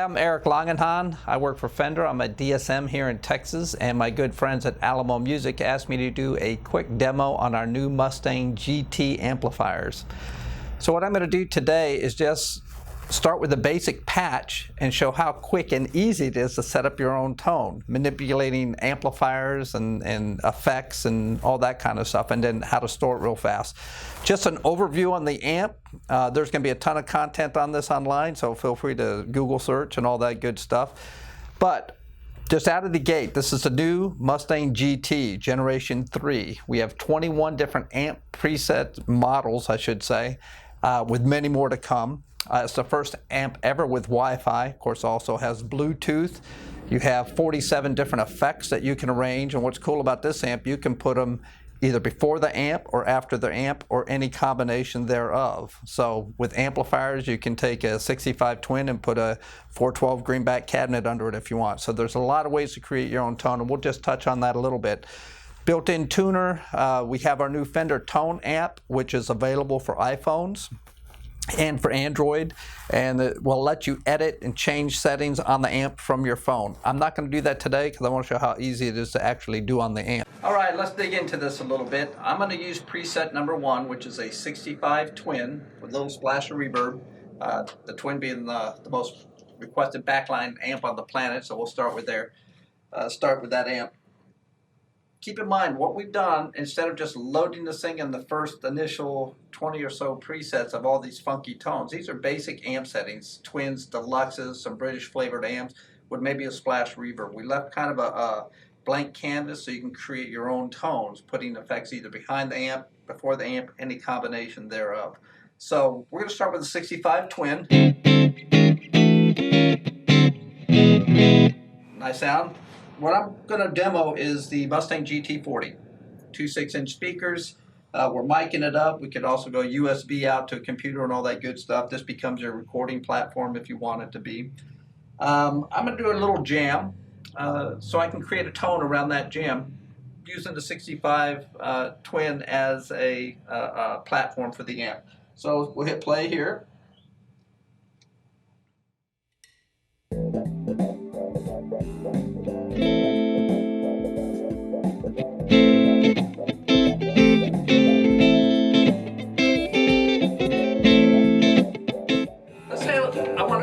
I'm Eric Langenhahn. I work for Fender. I'm a DSM here in Texas, and my good friends at Alamo Music asked me to do a quick demo on our new Mustang GT amplifiers. So what I'm going to do today is just start with a basic patch and show how quick and easy it is to set up your own tone, manipulating amplifiers and effects and all that kind of stuff, and then how to store it real fast. Just an overview on the amp. There's going to be a ton of content on this online, so feel free to Google search and all that good stuff. But just out of the gate, this is the new Mustang GT Generation 3. We have 21 different amp preset models, I should say, with many more to come. It's the first amp ever with Wi-Fi. Of course, also has Bluetooth. You have 47 different effects that you can arrange. And what's cool about this amp, you can put them either before the amp or after the amp or any combination thereof. So with amplifiers, you can take a 65 twin and put a 412 greenback cabinet under it if you want. So there's a lot of ways to create your own tone, and we'll just touch on that a little bit. Built-in tuner, we have our new Fender Tone amp, which is available for iPhones and for Android, and it will let you edit and change settings on the amp from your phone. I'm not going to do that today because I want to show how easy it is to actually do on the amp. All right, let's dig into this a little bit. I'm going to use preset number 1, which is a 65 twin with a little splash of reverb. The twin being the most requested backline amp on the planet, so we'll start with there. Start with that amp. Keep in mind what we've done, instead of just loading this thing in the first initial 20 or so presets of all these funky tones. These are basic amp settings, twins, deluxes, some British flavored amps with maybe a splash reverb. We left kind of a blank canvas so you can create your own tones, putting effects either behind the amp, before the amp, any combination thereof. So we're going to start with the 65 twin. Nice sound. What I'm going to demo is the Mustang GT40. 2 6-inch speakers. We're miking it up. We could also go USB out to a computer and all that good stuff. This becomes your recording platform if you want it to be. I'm going to do a little jam so I can create a tone around that jam using the 65 twin as a platform for the amp. So we'll hit play here.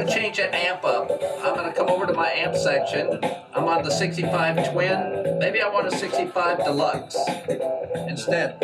Change that amp up. I'm going to come over to my amp section. I'm on the 65 twin. Maybe I want a 65 deluxe instead.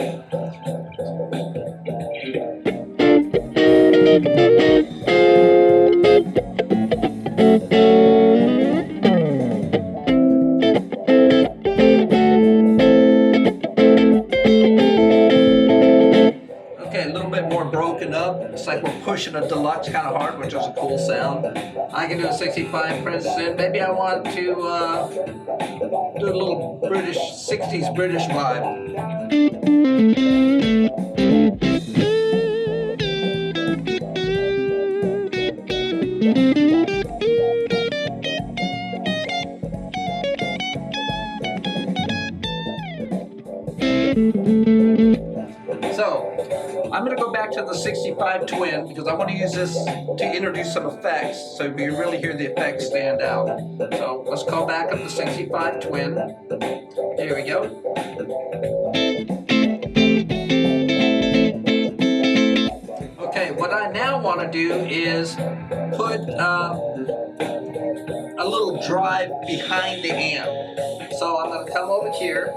Okay, a little bit more broken up. It's like we're pushing a deluxe kind of hard, which is a cool sound. I can do a 65 for instance. Maybe I want to do a little British, 60s British vibe. So, I'm going to go back to the 65 twin because I want to use this to introduce some effects so you really hear the effects stand out. So let's call back up the 65 twin. Here we go. Okay, what I now want to do is put a little drive behind the amp. So I'm going to come over here,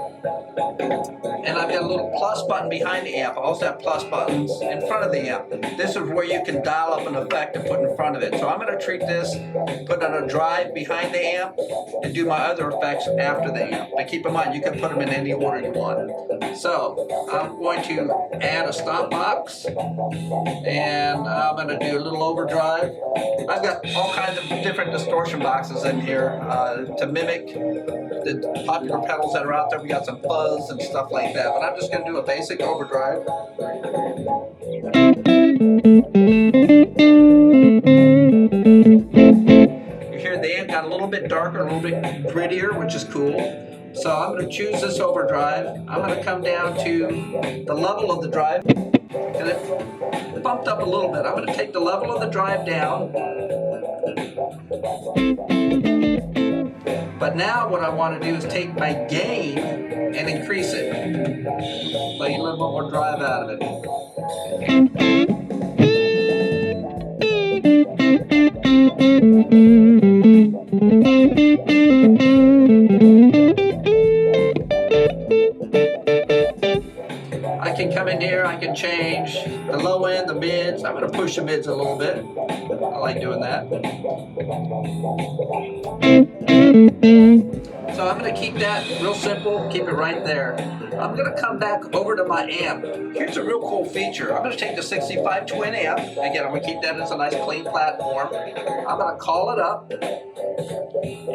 and I've got a little plus button behind the amp. I also have plus buttons in front of the amp. This is where you can dial up an effect and put in front of it. So I'm going to treat this, put on a drive behind the amp, and do my other effects after the amp. But keep in mind, you can put them in any order you want. So I'm going to add a stop box, and I'm going to do a little overdrive. I've got all kinds of different distortion boxes in here to mimic the popular pedals that are out there. We got some fuzz and stuff like that, but I'm just going to do a basic overdrive. You hear the amp got a little bit darker, a little bit grittier, which is cool. So I'm going to choose this overdrive. I'm going to come down to the level of the drive. bumped up a little bit. I'm going to take the level of the drive down. But now what I want to do is take my gain and increase it. So you get a little bit more drive out of it. I can come in here, I can change the low end, the mids. I'm going to push the mids a little bit. I like doing that. So I'm going to keep that real simple, keep it right there. I'm going to come back over to my amp. Here's a real cool feature. I'm going to take the 65 twin amp. Again, I'm going to keep that as a nice clean platform. I'm going to call it up.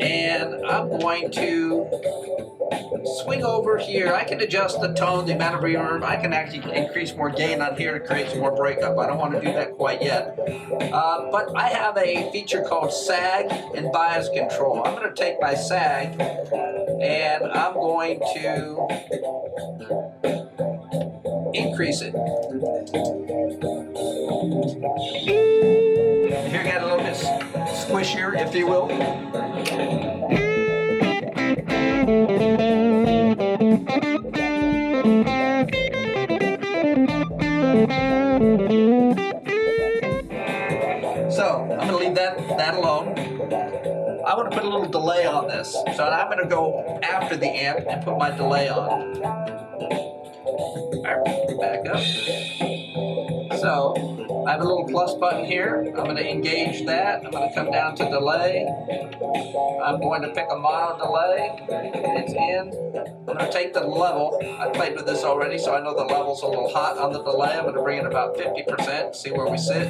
And I'm going to swing over here. I can adjust the tone, the amount of reverb. I can actually increase more gain on here to create some more breakup. I don't want to do that quite yet. But I have a feature called sag and bias control. I'm going to take my sag and I'm going to increase it. Here, got a little bit squishier, if you will. So I'm going to leave that alone. I want to put a little delay on this. So I'm going to go after the amp and put my delay on. All right, back up. So I have a little plus button here. I'm going to engage that. I'm going to come down to delay. I'm going to pick a mono delay. It's in. I'm going to take the level. I played with this already, so I know the level's a little hot on the delay. I'm going to bring it about 50%, see where we sit.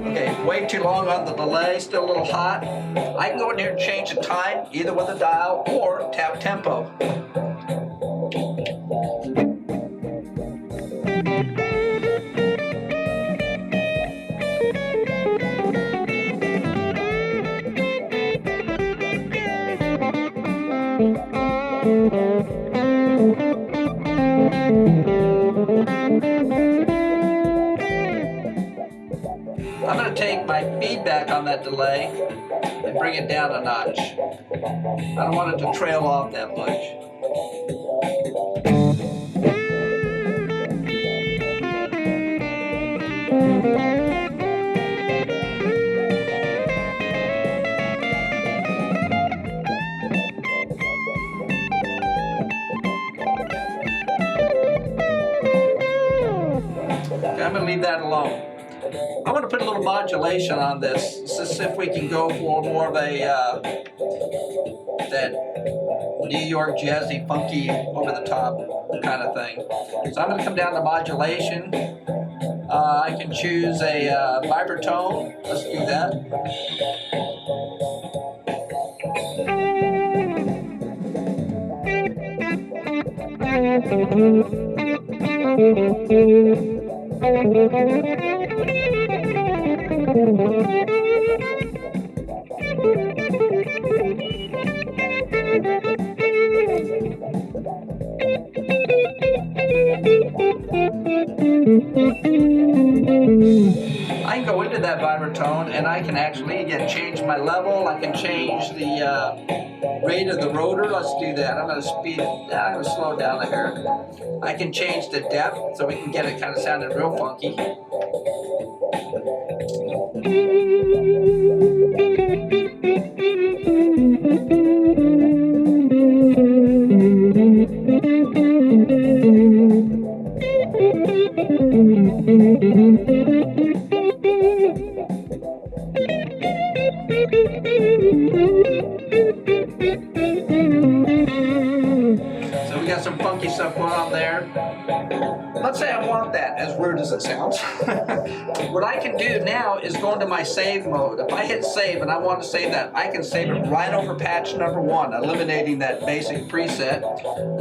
Okay, way too long on the delay, still a little hot. I can go in here and change the time, either with a dial or tap tempo. I'm going to take my feedback on that delay and bring it down a notch. I don't want it to trail off that much. Okay, I'm going to leave that alone. I want to put a little modulation on this. Let's see if we can go for more of a that New York jazzy, funky, over the top kind of thing. So I'm going to come down to modulation. I can choose a vibratone. Let's do that. I can go into that vibratone and I can actually, again, change my level. I can change the rate of the rotor. Let's do that. I'm going to speed it down. I'm going to slow down the hair. I can change the depth so we can get it kind of sounding real funky. So we got some funky stuff going on there. Let's say I want that, as weird as it sounds. What I can do now is go into my save mode. If I hit save and I want to save that, I can save it right over patch number 1, eliminating that basic preset.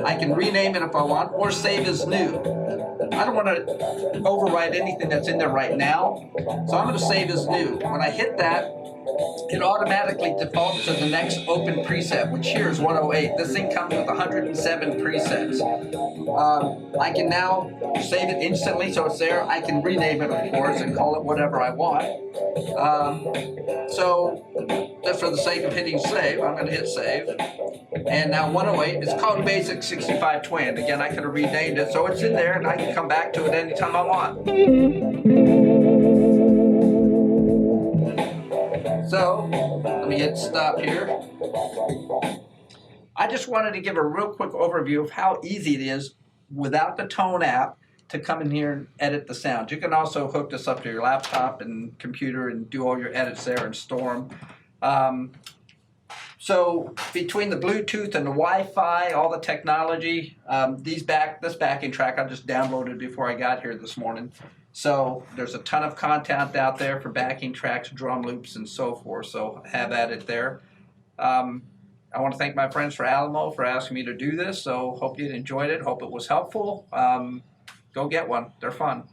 I can rename it if I want, or save as new. I don't want to overwrite anything that's in there right now, so I'm going to save as new. When I hit that, it automatically defaults to the next open preset, which here is 108. This thing comes with 107 presets. I can now save it instantly, so it's there. I can rename it, of course, and call it whatever I want. So just for the sake of hitting save, I'm going to hit save. And now 108, it's called Basic 65 Twin. Again, I could have renamed it, so it's in there, and I can come back to it anytime I want. So, let me hit stop here. I just wanted to give a real quick overview of how easy it is without the Tone app to come in here and edit the sound. You can also hook this up to your laptop and computer and do all your edits there and store them. So between the Bluetooth and the Wi-Fi, all the technology, this backing track I just downloaded before I got here this morning. So there's a ton of content out there for backing tracks, drum loops, and so forth. So have at it there. I want to thank my friends for Alamo for asking me to do this. So hope you enjoyed it. Hope it was helpful. Go get one. They're fun.